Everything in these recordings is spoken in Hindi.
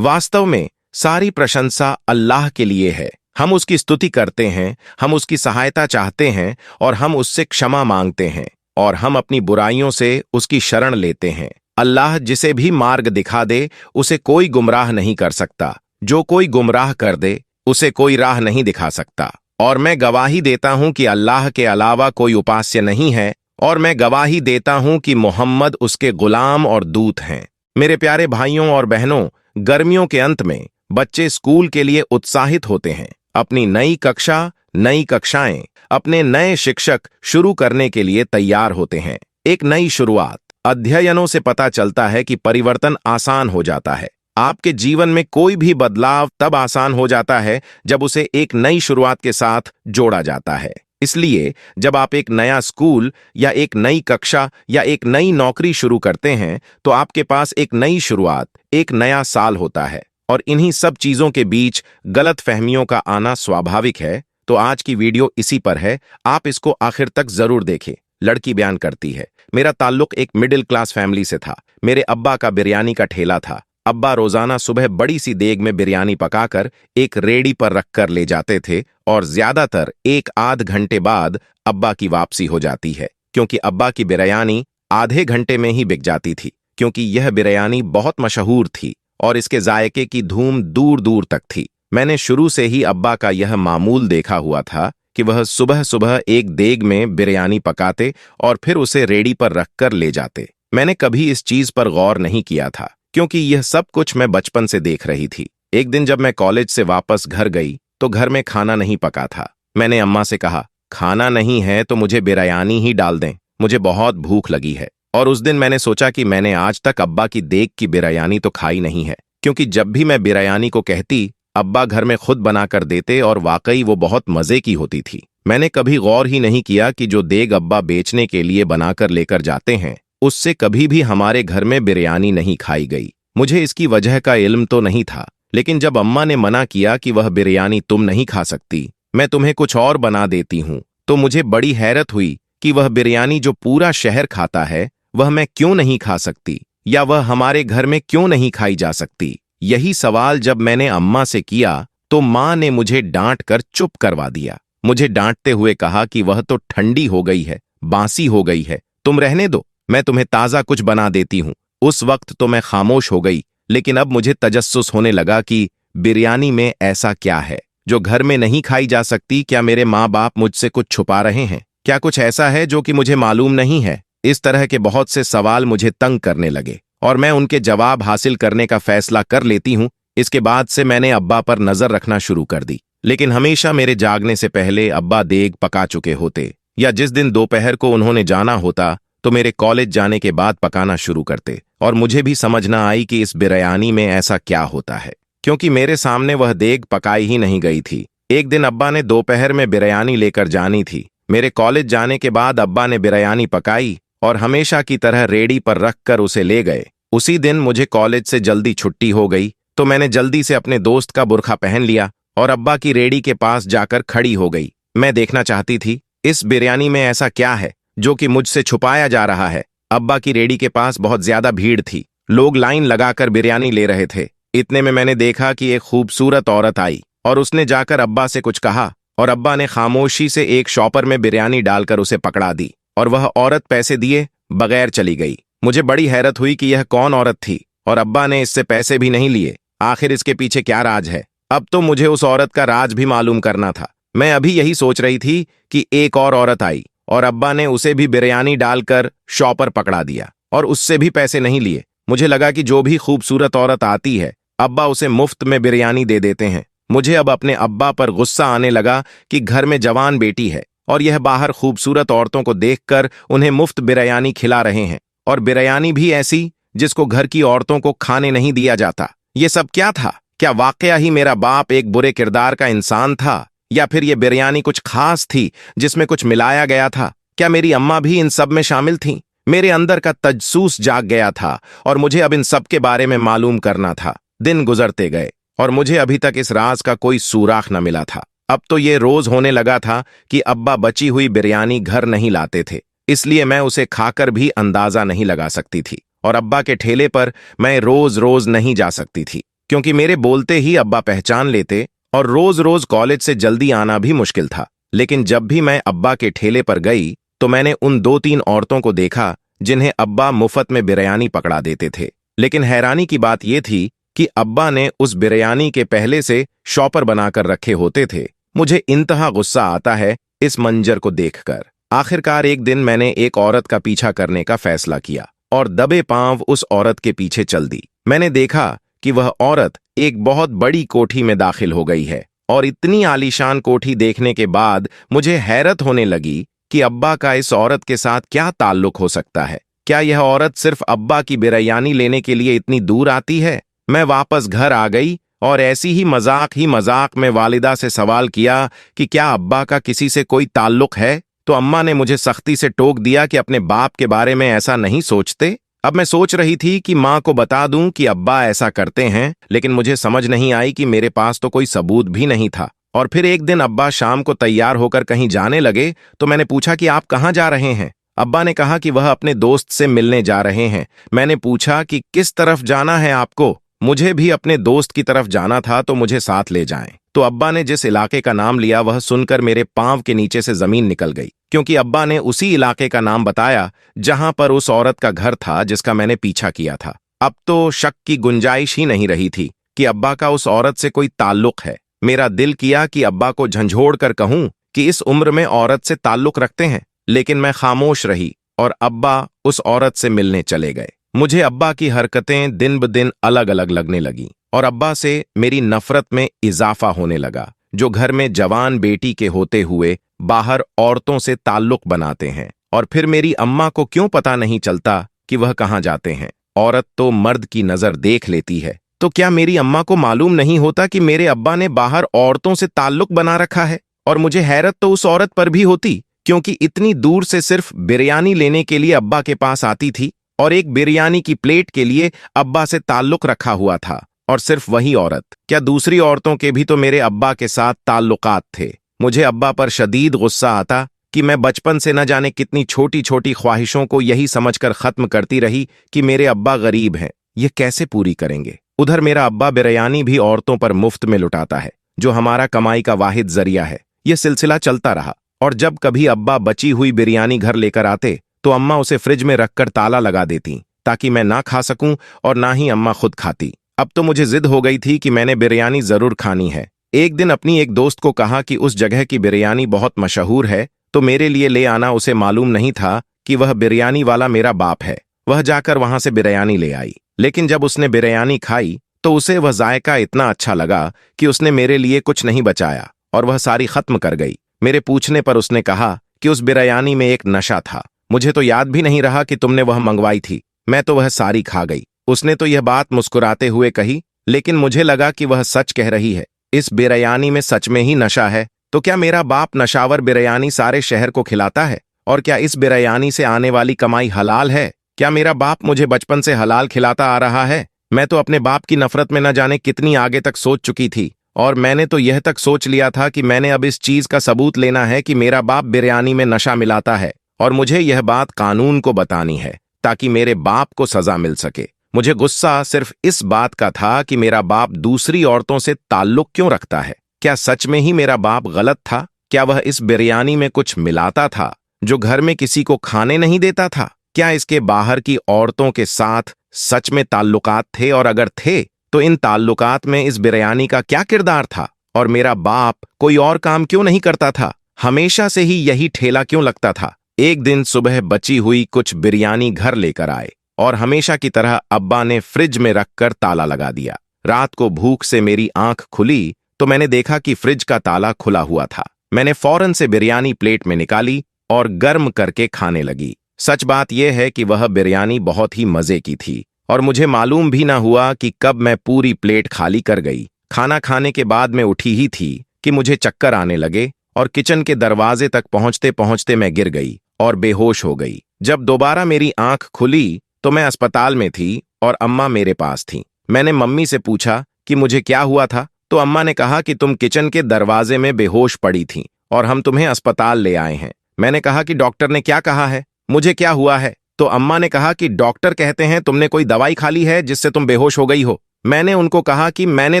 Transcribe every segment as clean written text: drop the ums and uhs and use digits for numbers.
वास्तव में सारी प्रशंसा अल्लाह के लिए है। हम उसकी स्तुति करते हैं, हम उसकी सहायता चाहते हैं और हम उससे क्षमा मांगते हैं और हम अपनी बुराइयों से उसकी शरण लेते हैं। अल्लाह जिसे भी मार्ग दिखा दे उसे कोई गुमराह नहीं कर सकता। जो कोई गुमराह कर दे उसे कोई राह नहीं दिखा सकता। और मैं गवाही देता हूं कि अल्लाह के अलावा कोई उपास्य नहीं है और मैं गवाही देता हूं कि मोहम्मद उसके गुलाम और दूत हैं। मेरे प्यारे भाइयों और बहनों, गर्मियों के अंत में बच्चे स्कूल के लिए उत्साहित होते हैं। अपनी नई कक्षा, नई कक्षाएं, अपने नए शिक्षक शुरू करने के लिए तैयार होते हैं। एक नई शुरुआत। अध्ययनों से पता चलता है कि परिवर्तन आसान हो जाता है। आपके जीवन में कोई भी बदलाव तब आसान हो जाता है जब उसे एक नई शुरुआत के साथ जोड़ा जाता है। इसलिए जब आप एक नया स्कूल या एक नई कक्षा या एक नई नौकरी शुरू करते हैं तो आपके पास एक नई शुरुआत, एक नया साल होता है। और इन्हीं सब चीजों के बीच गलत फहमियों का आना स्वाभाविक है। तो आज की वीडियो इसी पर है, आप इसको आखिर तक जरूर देखें। लड़की बयान करती है, मेरा ताल्लुक एक मिडिल क्लास फैमिली से था। मेरे अब्बा का बिरयानी का ठेला था। अब्बा रोजाना सुबह बड़ी सी देग में बिरयानी पकाकर एक रेडी पर रखकर ले जाते थे और ज्यादातर एक आध घंटे बाद अब्बा की वापसी हो जाती है, क्योंकि अब्बा की बिरयानी आधे घंटे में ही बिक जाती थी। क्योंकि यह बिरयानी बहुत मशहूर थी और इसके जायके की धूम दूर दूर तक थी। मैंने शुरू से ही अब्बा का यह मामूल देखा हुआ था कि वह सुबह सुबह एक देग में बिरयानी पकाते और फिर उसे रेडी पर रखकर ले जाते। मैंने कभी इस चीज पर गौर नहीं किया था, क्योंकि यह सब कुछ मैं बचपन से देख रही थी। एक दिन जब मैं कॉलेज से वापस घर गई तो घर में खाना नहीं पका था। मैंने अम्मा से कहा, खाना नहीं है तो मुझे बिरयानी ही डाल दें, मुझे बहुत भूख लगी है। और उस दिन मैंने सोचा कि मैंने आज तक अब्बा की देग की बिरयानी तो खाई नहीं है, क्योंकि जब भी मैं बिरयानी को कहती अब्बा घर में खुद बनाकर देते और वाकई वो बहुत मजे की होती थी। मैंने कभी गौर ही नहीं किया कि जो देग अब्बा बेचने के लिए बनाकर लेकर जाते हैं उससे कभी भी हमारे घर में बिरयानी नहीं खाई गई। मुझे इसकी वजह का इल्म तो नहीं था, लेकिन जब अम्मा ने मना किया कि वह बिरयानी तुम नहीं खा सकती, मैं तुम्हें कुछ और बना देती हूं, तो मुझे बड़ी हैरत हुई कि वह बिरयानी जो पूरा शहर खाता है वह मैं क्यों नहीं खा सकती, या वह हमारे घर में क्यों नहीं खाई जा सकती। यही सवाल जब मैंने अम्मा से किया तो माँ ने मुझे डांट कर चुप करवा दिया। मुझे डांटते हुए कहा कि वह तो ठंडी हो गई है, बासी हो गई है, तुम रहने दो, मैं तुम्हें ताज़ा कुछ बना देती हूँ। उस वक्त तो मैं खामोश हो गई, लेकिन अब मुझे तजस्सुस होने लगा कि बिरयानी में ऐसा क्या है जो घर में नहीं खाई जा सकती। क्या मेरे माँ बाप मुझसे कुछ छुपा रहे हैं? क्या कुछ ऐसा है जो कि मुझे मालूम नहीं है? इस तरह के बहुत से सवाल मुझे तंग करने लगे और मैं उनके जवाब हासिल करने का फैसला कर लेती हूँ। इसके बाद से मैंने अब्बा पर नजर रखना शुरू कर दी, लेकिन हमेशा मेरे जागने से पहले अब्बा देग पका चुके होते, या जिस दिन दोपहर को उन्होंने जाना होता तो मेरे कॉलेज जाने के बाद पकाना शुरू करते। और मुझे भी समझ ना आई कि इस बिरयानी में ऐसा क्या होता है, क्योंकि मेरे सामने वह देग पकाई ही नहीं गई थी। एक दिन अब्बा ने दोपहर में बिरयानी लेकर जानी थी। मेरे कॉलेज जाने के बाद अब्बा ने बिरयानी पकाई और हमेशा की तरह रेडी पर रखकर उसे ले गए। उसी दिन मुझे कॉलेज से जल्दी छुट्टी हो गई, तो मैंने जल्दी से अपने दोस्त का बुर्खा पहन लिया और अब्बा की रेडी के पास जाकर खड़ी हो गई। मैं देखना चाहती थी इस बिरयानी में ऐसा क्या है जो कि मुझसे छुपाया जा रहा है। अब्बा की रेडी के पास बहुत ज्यादा भीड़ थी, लोग लाइन लगाकर बिरयानी ले रहे थे। इतने में मैंने देखा कि एक खूबसूरत औरत आई और उसने जाकर अब्बा से कुछ कहा और अब्बा ने खामोशी से एक शॉपर में बिरयानी डालकर उसे पकड़ा दी और वह औरत पैसे दिए बगैर चली गई। मुझे बड़ी हैरत हुई कि यह कौन औरत थी और अब्बा ने इससे पैसे भी नहीं लिए। आखिर इसके पीछे क्या राज है? अब तो मुझे उस औरत का राज भी मालूम करना था। मैं अभी यही सोच रही थी कि एक और औरत आई और अब्बा ने उसे भी बिरयानी डालकर शॉपर पकड़ा दिया और उससे भी पैसे नहीं लिए। मुझे लगा कि जो भी खूबसूरत औरत आती है अब्बा उसे मुफ्त में बिरयानी दे देते हैं। मुझे अब अपने अब्बा पर गुस्सा आने लगा कि घर में जवान बेटी है और यह बाहर खूबसूरत औरतों को देखकर उन्हें मुफ्त बिरयानी खिला रहे हैं, और बिरयानी भी ऐसी जिसको घर की औरतों को खाने नहीं दिया जाता। ये सब क्या था? क्या वाकया ही मेरा बाप एक बुरे किरदार का इंसान था, या फिर ये बिरयानी कुछ खास थी जिसमें कुछ मिलाया गया था? क्या मेरी अम्मा भी इन सब में शामिल थीं? मेरे अंदर का तजसूस जाग गया था और मुझे अब इन सब के बारे में मालूम करना था। दिन गुजरते गए और मुझे अभी तक इस राज का कोई सुराख न मिला था। अब तो ये रोज होने लगा था कि अब्बा बची हुई बिरयानी घर नहीं लाते थे, इसलिए मैं उसे खाकर भी अंदाजा नहीं लगा सकती थी और अब्बा के ठेले पर मैं रोज रोज नहीं जा सकती थी, क्योंकि मेरे बोलते ही अब्बा पहचान लेते और रोज रोज कॉलेज से जल्दी आना भी मुश्किल था। लेकिन जब भी मैं अब्बा के ठेले पर गई तो मैंने उन 2-3 औरतों को देखा जिन्हें अब्बा मुफ्त में बिरयानी पकड़ा देते थे। लेकिन हैरानी की बात यह थी कि अब्बा ने उस बिरयानी के पहले से शॉपर बनाकर रखे होते थे। मुझे इंतहा गुस्सा आता है इस मंजर को देखकर। आखिरकार एक दिन मैंने एक औरत का पीछा करने का फैसला किया और दबे पांव उस औरत के पीछे चल दी। मैंने देखा कि वह औरत एक बहुत बड़ी कोठी में दाखिल हो गई है और इतनी आलीशान कोठी देखने के बाद मुझे हैरत होने लगी कि अब्बा का इस औरत के साथ क्या ताल्लुक हो सकता है। क्या यह औरत सिर्फ अब्बा की बिरयानी लेने के लिए इतनी दूर आती है? मैं वापस घर आ गई और ऐसी ही मजाक में वालिदा से सवाल किया कि क्या अब्बा का किसी से कोई ताल्लुक है? तो अम्मा ने मुझे सख्ती से टोक दिया कि अपने बाप के बारे में ऐसा नहीं सोचते। अब मैं सोच रही थी कि माँ को बता दूं कि अब्बा ऐसा करते हैं, लेकिन मुझे समझ नहीं आई कि मेरे पास तो कोई सबूत भी नहीं था। और फिर एक दिन अब्बा शाम को तैयार होकर कहीं जाने लगे तो मैंने पूछा कि आप कहाँ जा रहे हैं? अब्बा ने कहा कि वह अपने दोस्त से मिलने जा रहे हैं। मैंने पूछा कि किस तरफ जाना है आपको? मुझे भी अपने दोस्त की तरफ जाना था तो मुझे साथ ले जाएं। तो अब्बा ने जिस इलाके का नाम लिया वह सुनकर मेरे पांव के नीचे से जमीन निकल गई, क्योंकि अब्बा ने उसी इलाके का नाम बताया जहां पर उस औरत का घर था जिसका मैंने पीछा किया था। अब तो शक की गुंजाइश ही नहीं रही थी कि अब्बा का उस औरत से कोई ताल्लुक है। मेरा दिल किया कि अब्बा को झंझोड़ कर कहूं कि इस उम्र में औरत से ताल्लुक रखते हैं, लेकिन मैं खामोश रही और अब्बा उस औरत से मिलने चले गए। मुझे अब्बा की हरकतें दिन ब दिन अलग अलग लगने लगीं और अब्बा से मेरी नफरत में इजाफा होने लगा, जो घर में जवान बेटी के होते हुए बाहर औरतों से ताल्लुक बनाते हैं। और फिर मेरी अम्मा को क्यों पता नहीं चलता कि वह कहाँ जाते हैं? औरत तो मर्द की नजर देख लेती है, तो क्या मेरी अम्मा को मालूम नहीं होता कि मेरे अब्बा ने बाहर औरतों से ताल्लुक बना रखा है? और मुझे हैरत तो उस औरत पर भी होती, क्योंकि इतनी दूर से सिर्फ बिरयानी लेने के लिए अब्बा के पास आती थी और एक बिरयानी की प्लेट के लिए अब्बा से ताल्लुक रखा हुआ था। और सिर्फ वही औरत, क्या दूसरी औरतों के भी तो मेरे अब्बा के साथ ताल्लुकात थे? मुझे अब्बा पर शदीद गुस्सा आता कि मैं बचपन से न जाने कितनी छोटी छोटी ख्वाहिशों को यही समझकर खत्म करती रही कि मेरे अब्बा गरीब हैं, ये कैसे पूरी करेंगे। उधर मेरा अब्बा बिरयानी भी औरतों पर मुफ्त में लुटाता है, जो हमारा कमाई का वाहिद जरिया है। यह सिलसिला चलता रहा और जब कभी अब्बा बची हुई बिरयानी घर लेकर आते तो अम्मा उसे फ्रिज में रखकर ताला लगा देती, ताकि मैं ना खा सकूं और ना ही अम्मा खुद खाती। अब तो मुझे जिद हो गई थी कि मैंने बिरयानी जरूर खानी है। एक दिन अपनी एक दोस्त को कहा कि उस जगह की बिरयानी बहुत मशहूर है, तो मेरे लिए ले आना। उसे मालूम नहीं था कि वह बिरयानी वाला मेरा बाप है। वह जाकर वहां से बिरयानी ले आई, लेकिन जब उसने बिरयानी खाई तो उसे वह जायका इतना अच्छा लगा कि उसने मेरे लिए कुछ नहीं बचाया और वह सारी खत्म कर गई। मेरे पूछने पर उसने कहा कि उस बिरयानी में एक नशा था। मुझे तो याद भी नहीं रहा कि तुमने वह मंगवाई थी, मैं तो वह सारी खा गई। उसने तो यह बात मुस्कुराते हुए कही, लेकिन मुझे लगा कि वह सच कह रही है। इस बिरयानी में सच में ही नशा है। तो क्या मेरा बाप नशावर बिरयानी सारे शहर को खिलाता है? और क्या इस बिरयानी से आने वाली कमाई हलाल है? क्या मेरा बाप मुझे बचपन से हलाल खिलाता आ रहा है? मैं तो अपने बाप की नफरत में न जाने कितनी आगे तक सोच चुकी थी, और मैंने तो यह तक सोच लिया था कि मैंने अब इस चीज का सबूत लेना है कि मेरा बाप बिरयानी में नशा मिलाता है, और मुझे यह बात कानून को बतानी है ताकि मेरे बाप को सजा मिल सके। मुझे गुस्सा सिर्फ इस बात का था कि मेरा बाप दूसरी औरतों से ताल्लुक क्यों रखता है। क्या सच में ही मेरा बाप गलत था? क्या वह इस बिरयानी में कुछ मिलाता था जो घर में किसी को खाने नहीं देता था? क्या इसके बाहर की औरतों के साथ सच में ताल्लुकात थे, और अगर थे तो इन ताल्लुकात में इस बिरयानी का क्या किरदार था? और मेरा बाप कोई और काम क्यों नहीं करता था? हमेशा से ही यही ठेला क्यों लगता था? एक दिन सुबह बची हुई कुछ बिरयानी घर लेकर आए और हमेशा की तरह अब्बा ने फ्रिज में रखकर ताला लगा दिया। रात को भूख से मेरी आंख खुली तो मैंने देखा कि फ्रिज का ताला खुला हुआ था। मैंने फौरन से बिरयानी प्लेट में निकाली और गर्म करके खाने लगी। सच बात यह है कि वह बिरयानी बहुत ही मजे की थी और मुझे मालूम भी ना हुआ कि कब मैं पूरी प्लेट खाली कर गई। खाना खाने के बाद मैं उठी ही थी कि मुझे चक्कर आने लगे और किचन के दरवाजे तक पहुंचते पहुंचते मैं गिर गई और बेहोश हो गई। जब दोबारा मेरी आंख खुली तो मैं अस्पताल में थी और अम्मा मेरे पास थी। मैंने मम्मी से पूछा कि मुझे क्या हुआ था, तो अम्मा ने कहा कि तुम किचन के दरवाजे में बेहोश पड़ी थी और हम तुम्हें अस्पताल ले आए हैं। मैंने कहा कि डॉक्टर ने क्या कहा है, मुझे क्या हुआ है? तो अम्मा ने कहा कि डॉक्टर कहते हैं तुमने कोई दवाई खा ली है जिससे तुम बेहोश हो गई हो। मैंने उनको कहा कि मैंने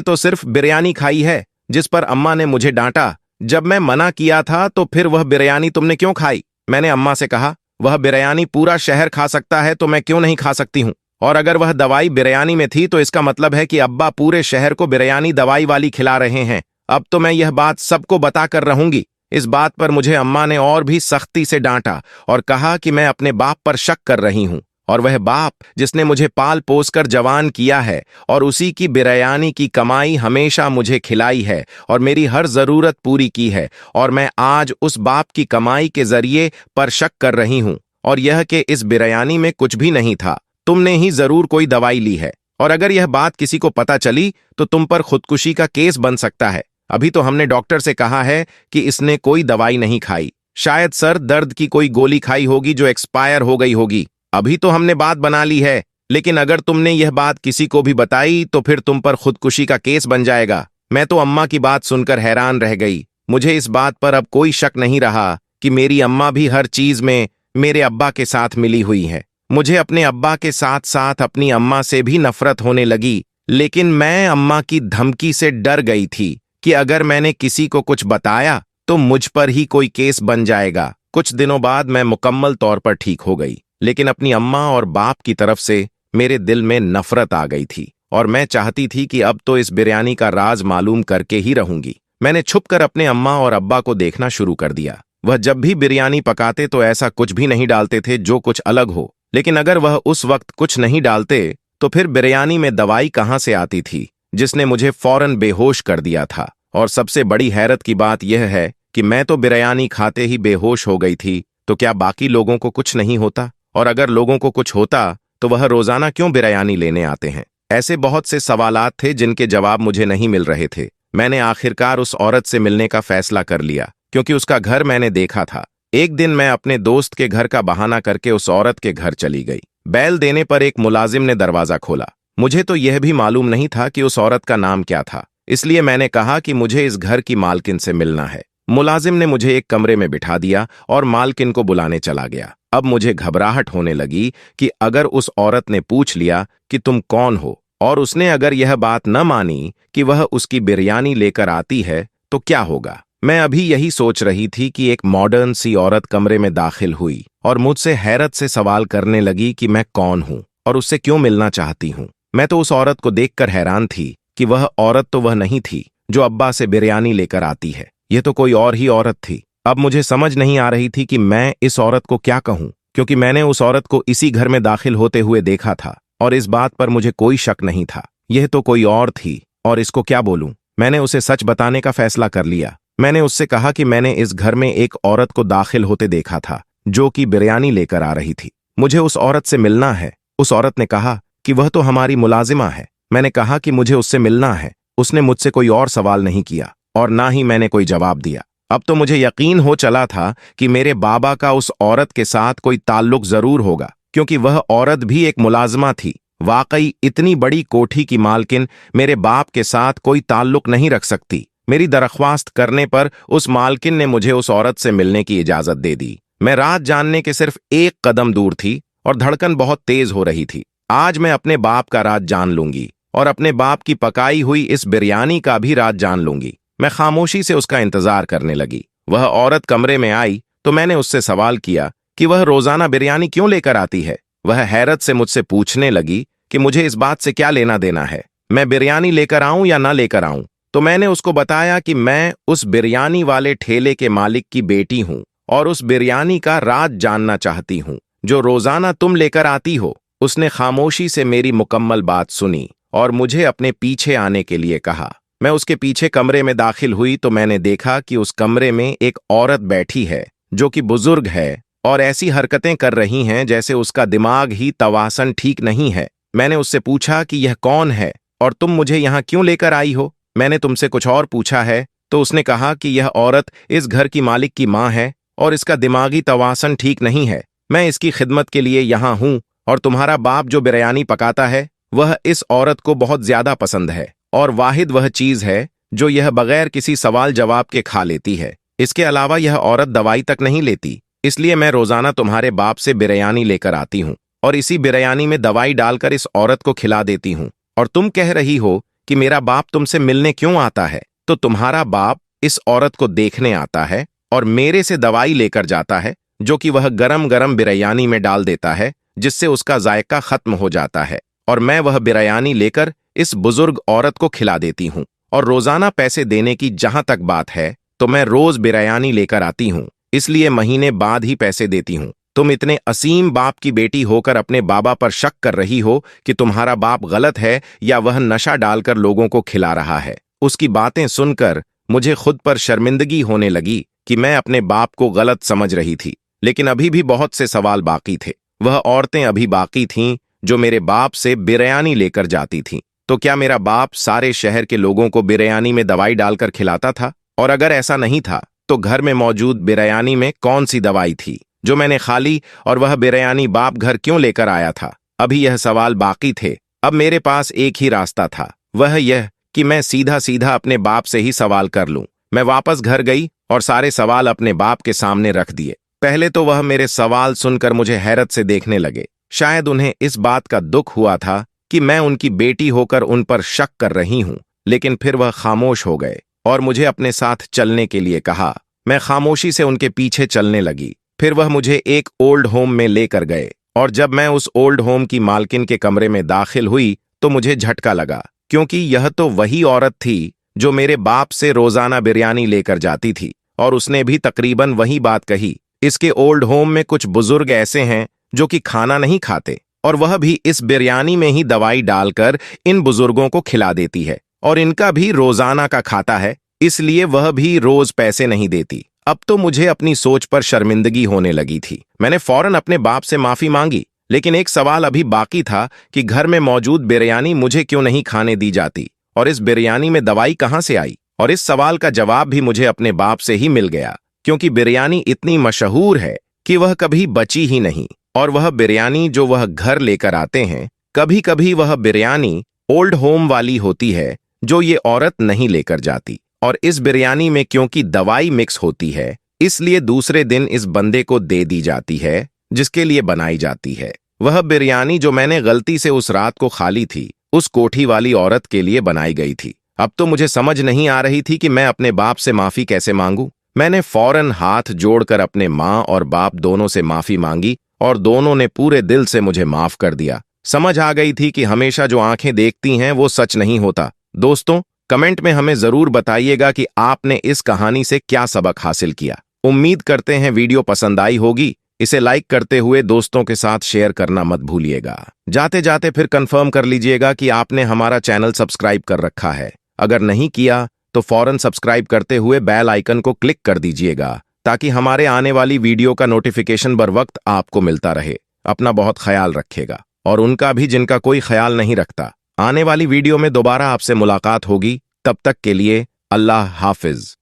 तो सिर्फ बिरयानी खाई है, जिस पर अम्मा ने मुझे डांटा। जब मैं मना किया था तो फिर वह बिरयानी तुमने क्यों खाई? मैंने अम्मा से कहा, वह बिरयानी पूरा शहर खा सकता है तो मैं क्यों नहीं खा सकती हूँ? और अगर वह दवाई बिरयानी में थी तो इसका मतलब है कि अब्बा पूरे शहर को बिरयानी दवाई वाली खिला रहे हैं। अब तो मैं यह बात सबको बताकर रहूंगी। इस बात पर मुझे अम्मा ने और भी सख्ती से डांटा और कहा कि मैं अपने बाप पर शक कर रही हूं, और वह बाप जिसने मुझे पाल पोस कर जवान किया है और उसी की बिरयानी की कमाई हमेशा मुझे खिलाई है और मेरी हर जरूरत पूरी की है, और मैं आज उस बाप की कमाई के जरिए पर शक कर रही हूं, और यह कि इस बिरयानी में कुछ भी नहीं था, तुमने ही जरूर कोई दवाई ली है, और अगर यह बात किसी को पता चली तो तुम पर खुदकुशी का केस बन सकता है। अभी तो हमने डॉक्टर से कहा है कि इसने कोई दवाई नहीं खाई, शायद सर दर्द की कोई गोली खाई होगी जो एक्सपायर हो गई होगी। अभी तो हमने बात बना ली है, लेकिन अगर तुमने यह बात किसी को भी बताई तो फिर तुम पर खुदकुशी का केस बन जाएगा। मैं तो अम्मा की बात सुनकर हैरान रह गई। मुझे इस बात पर अब कोई शक नहीं रहा कि मेरी अम्मा भी हर चीज में मेरे अब्बा के साथ मिली हुई है। मुझे अपने अब्बा के साथ साथ अपनी अम्मा से भी नफरत होने लगी, लेकिन मैं अम्मा की धमकी से डर गई थी कि अगर मैंने किसी को कुछ बताया तो मुझ पर ही कोई केस बन जाएगा। कुछ दिनों बाद मैं मुकम्मल तौर पर ठीक हो गई, लेकिन अपनी अम्मा और बाप की तरफ से मेरे दिल में नफरत आ गई थी और मैं चाहती थी कि अब तो इस बिरयानी का राज मालूम करके ही रहूंगी। मैंने छुपकर अपने अम्मा और अब्बा को देखना शुरू कर दिया। वह जब भी बिरयानी पकाते तो ऐसा कुछ भी नहीं डालते थे जो कुछ अलग हो, लेकिन अगर वह उस वक्त कुछ नहीं डालते तो फिर बिरयानी में दवाई कहाँ से आती थी, जिसने मुझे फौरन बेहोश कर दिया था। और सबसे बड़ी हैरत की बात यह है कि मैं तो बिरयानी खाते ही बेहोश हो गई थी, तो क्या बाकी लोगों को कुछ नहीं होता? और अगर लोगों को कुछ होता तो वह रोजाना क्यों बिरयानी लेने आते हैं? ऐसे बहुत से सवालात थे जिनके जवाब मुझे नहीं मिल रहे थे। मैंने आखिरकार उस औरत से मिलने का फैसला कर लिया, क्योंकि उसका घर मैंने देखा था। एक दिन मैं अपने दोस्त के घर का बहाना करके उस औरत के घर चली गई। बैल देने पर एक मुलाजिम ने दरवाजा खोला। मुझे तो यह भी मालूम नहीं था कि उस औरत का नाम क्या था, इसलिए मैंने कहा कि मुझे इस घर की मालकिन से मिलना है। मुलाजिम ने मुझे एक कमरे में बिठा दिया और मालकिन को बुलाने चला गया। अब मुझे घबराहट होने लगी कि अगर उस औरत ने पूछ लिया कि तुम कौन हो, और उसने अगर यह बात न मानी कि वह उसकी बिरयानी लेकर आती है, तो क्या होगा? मैं अभी यही सोच रही थी कि एक मॉडर्न सी औरत कमरे में दाखिल हुई और मुझसे हैरत से सवाल करने लगी कि मैं कौन हूं और उससे क्यों मिलना चाहती हूं। मैं तो उस औरत को देखकर हैरान थी कि वह औरत तो वह नहीं थी जो अब्बा से बिरयानी लेकर आती है, यह तो कोई और ही औरत थी। अब मुझे समझ नहीं आ रही थी कि मैं इस औरत को क्या कहूं, क्योंकि मैंने उस औरत को इसी घर में दाखिल होते हुए देखा था और इस बात पर मुझे कोई शक नहीं था। यह तो कोई और थी और इसको क्या बोलूं? मैंने उसे सच बताने का फैसला कर लिया। मैंने उससे कहा कि मैंने इस घर में एक औरत को दाखिल होते देखा था जो कि बिरयानी लेकर आ रही थी। मुझे उस औरत से मिलना है। उस औरत ने कहा कि वह तो हमारी मुलाजिमा है। मैंने कहा कि मुझे उससे मिलना है। उसने मुझसे कोई और सवाल नहीं किया और ना ही मैंने कोई जवाब दिया। अब तो मुझे यकीन हो चला था कि मेरे बाबा का उस औरत के साथ कोई ताल्लुक जरूर होगा, क्योंकि वह औरत भी एक मुलाजमा थी। वाकई इतनी बड़ी कोठी की मालकिन मेरे बाप के साथ कोई ताल्लुक नहीं रख सकती। मेरी दरख्वास्त करने पर उस मालकिन ने मुझे उस औरत से मिलने की इजाजत दे दी। मैं रात जानने के सिर्फ एक कदम दूर थी और धड़कन बहुत तेज हो रही थी। आज मैं अपने बाप का राज जान लूंगी और अपने बाप की पकाई हुई इस बिरयानी का भी राज जान लूंगी। मैं खामोशी से उसका इंतजार करने लगी। वह औरत कमरे में आई तो मैंने उससे सवाल किया कि वह रोजाना बिरयानी क्यों लेकर आती है। वह हैरत से मुझसे पूछने लगी कि मुझे इस बात से क्या लेना देना है, मैं बिरयानी लेकर आऊं या ना लेकर आऊं। तो मैंने उसको बताया कि मैं उस बिरयानी वाले ठेले के मालिक की बेटी हूं और उस बिरयानी का राज जानना चाहती हूं जो रोजाना तुम लेकर आती हो। उसने खामोशी से मेरी मुकम्मल बात सुनी और मुझे अपने पीछे आने के लिए कहा। मैं उसके पीछे कमरे में दाखिल हुई तो मैंने देखा कि उस कमरे में एक औरत बैठी है जो कि बुजुर्ग है और ऐसी हरकतें कर रही हैं जैसे उसका दिमाग ही तवासन ठीक नहीं है। मैंने उससे पूछा कि यह कौन है और तुम मुझे यहाँ क्यों लेकर आई हो? मैंने तुमसे कुछ और पूछा है? तो उसने कहा कि यह औरत इस घर की मालिक की माँ है और इसका दिमागी तवासन ठीक नहीं है। मैं इसकी खिदमत के लिए यहाँ हूँ और तुम्हारा बाप जो बिरयानी पकाता है वह इस औरत को बहुत ज्यादा पसंद है और वाहिद वह चीज है जो यह बगैर किसी सवाल जवाब के खा लेती है। इसके अलावा यह औरत दवाई तक नहीं लेती, इसलिए मैं रोजाना तुम्हारे बाप से बिरयानी लेकर आती हूँ और इसी बिरयानी में दवाई डालकर इस औरत को खिला देती हूँ और तुम कह रही हो कि मेरा बाप तुमसे मिलने क्यों आता है, तो तुम्हारा बाप इस औरत को देखने आता है और मेरे से दवाई लेकर जाता है, जो कि वह गरम गरम बिरयानी में डाल देता है, जिससे उसका जायका खत्म हो जाता है, और मैं वह बिरयानी लेकर इस बुजुर्ग औरत को खिला देती हूँ। और रोजाना पैसे देने की जहां तक बात है, तो मैं रोज बिरयानी लेकर आती हूँ, इसलिए महीने बाद ही पैसे देती हूँ। तुम इतने असीम बाप की बेटी होकर अपने बाबा पर शक कर रही हो कि तुम्हारा बाप गलत है या वह नशा डालकर लोगों को खिला रहा है। उसकी बातें सुनकर मुझे खुद पर शर्मिंदगी होने लगी कि मैं अपने बाप को गलत समझ रही थी, लेकिन अभी भी बहुत से सवाल बाकी थे। वह औरतें अभी बाकी थीं जो मेरे बाप से बिरयानी लेकर जाती थीं। तो क्या मेरा बाप सारे शहर के लोगों को बिरयानी में दवाई डालकर खिलाता था? और अगर ऐसा नहीं था, तो घर में मौजूद बिरयानी में कौन सी दवाई थी जो मैंने खा ली, और वह बिरयानी बाप घर क्यों लेकर आया था? अभी यह सवाल बाकी थे। अब मेरे पास एक ही रास्ता था, वह यह कि मैं सीधा सीधा अपने बाप से ही सवाल कर लूं। मैं वापस घर गई और सारे सवाल अपने बाप के सामने रख दिए। पहले तो वह मेरे सवाल सुनकर मुझे हैरत से देखने लगे। शायद उन्हें इस बात का दुख हुआ था कि मैं उनकी बेटी होकर उन पर शक कर रही हूं, लेकिन फिर वह खामोश हो गए और मुझे अपने साथ चलने के लिए कहा। मैं खामोशी से उनके पीछे चलने लगी। फिर वह मुझे एक ओल्ड होम में लेकर गए, और जब मैं उस ओल्ड होम की मालकिन के कमरे में दाखिल हुई तो मुझे झटका लगा, क्योंकि यह तो वही औरत थी जो मेरे बाप से रोजाना बिरयानी लेकर जाती थी, और उसने भी तकरीबन वही बात कही। इसके ओल्ड होम में कुछ बुजुर्ग ऐसे हैं जो कि खाना नहीं खाते, और वह भी इस बिरयानी में ही दवाई डालकर इन बुजुर्गों को खिला देती है, और इनका भी रोजाना का खाता है, इसलिए वह भी रोज पैसे नहीं देती। अब तो मुझे अपनी सोच पर शर्मिंदगी होने लगी थी। मैंने फौरन अपने बाप से माफी मांगी, लेकिन एक सवाल अभी बाकी था कि घर में मौजूद बिरयानी मुझे क्यों नहीं खाने दी जाती, और इस बिरयानी में दवाई कहां से आई? और इस सवाल का जवाब भी मुझे अपने बाप से ही मिल गया, क्योंकि बिरयानी इतनी मशहूर है कि वह कभी बची ही नहीं। और वह बिरयानी जो वह घर लेकर आते हैं, कभी कभी वह बिरयानी ओल्ड होम वाली होती है जो ये औरत नहीं लेकर जाती। और इस बिरयानी में क्योंकि दवाई मिक्स होती है, इसलिए दूसरे दिन इस बंदे को दे दी जाती है जिसके लिए बनाई जाती है। वह बिरयानी जो मैंने गलती से उस रात को खा ली थी, उस कोठी वाली औरत के लिए बनाई गई थी। अब तो मुझे समझ नहीं आ रही थी कि मैं अपने बाप से माफी कैसे मांगूं। मैंने फौरन हाथ जोड़कर अपने माँ और बाप दोनों से माफी मांगी, और दोनों ने पूरे दिल से मुझे माफ कर दिया। समझ आ गई थी कि हमेशा जो आंखें देखती हैं वो सच नहीं होता। दोस्तों, कमेंट में हमें जरूर बताइएगा कि आपने इस कहानी से क्या सबक हासिल किया। उम्मीद करते हैं वीडियो पसंद आई होगी। इसे लाइक करते हुए दोस्तों के साथ शेयर करना मत भूलिएगा। जाते जाते फिर कंफर्म कर लीजिएगा कि आपने हमारा चैनल सब्सक्राइब कर रखा है। अगर नहीं किया तो फौरन सब्सक्राइब करते हुए बेल आइकन को क्लिक कर दीजिएगा, ताकि हमारे आने वाली वीडियो का नोटिफिकेशन बर वक्त आपको मिलता रहे। अपना बहुत ख्याल रखिएगा, और उनका भी जिनका कोई ख्याल नहीं रखता। आने वाली वीडियो में दोबारा आपसे मुलाकात होगी। तब तक के लिए अल्लाह हाफिज।